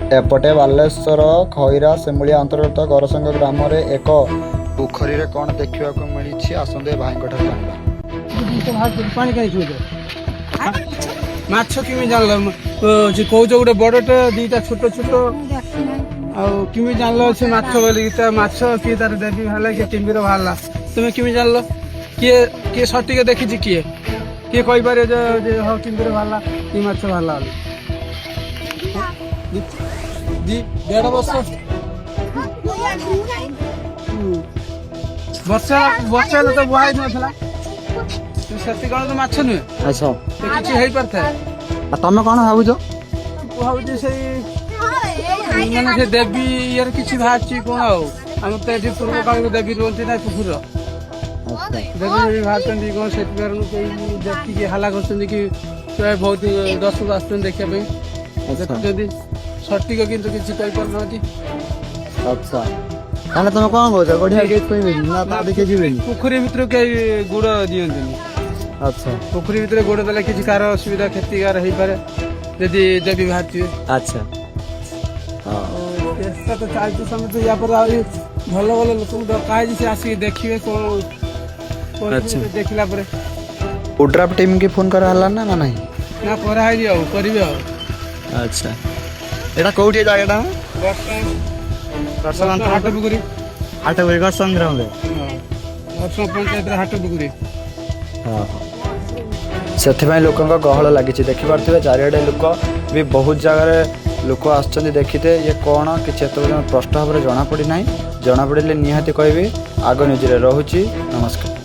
एपटे बालेश्वर खैरा सेमुलिया अंतर्गत गरसंग ग्राम एक पोखरी रे कौन देखा मिली आसंदे भाई जाना पानी कहीं छुए माछ किमी जानल कौच गोटे बड़टे दीटा छोट छोट किमी जानल से माछ बोली माछ किए तार देवी बाहर किए टीम्बीर बाहर तुम्हें किमी जानल किए किए सटिक देखी किए किए कही पारे हाँ टीम्बीर बाहर कि माछ बाहर 1.5 वर्ष वर्षा वर्षा तो बुहाई ना से कौन तो माछ नुहे अच्छा किसी हो पार था तुम कौन भावुच भावुँ से माने देवी यार किसी बाहर कौन आम तो ये पूर्व काल देवी रुहती ना पुखुर देवी बाहर कौन से देखिए हाला कर बहुत दर्शक आस देखा सटिक कितु किसी कही पार अच्छा ताले तुम कौन कह गढ़िया देखे पोखरी भितर कई गुड़ दिखती अच्छा पोखरी भितर गोड़ देले किसी कार असुविधा क्षतिकार हो पारे यदि देवी बाहर अच्छा चेष्टा तो चलती समय तो या पर भल भल लोक डका से आसिक देखिए कौन अच्छा देखला उड्राफ टीम की फोन करा ना ना नहीं ना कराई करेंगे अच्छा एटा कोठी जागाटा हाट पुकुरी हाट वेगर संग्राम रे पंचायत हाट पुकुरी से लोक गहल लगी देखिपे चारिड़े लोक भी बहुत जगार लोक आसुच्च देखते ये कौन कि प्रश्न भाव में जमापड़ी ना जमापड़े निहाती कहबी आग न्यूज रोचे नमस्कार।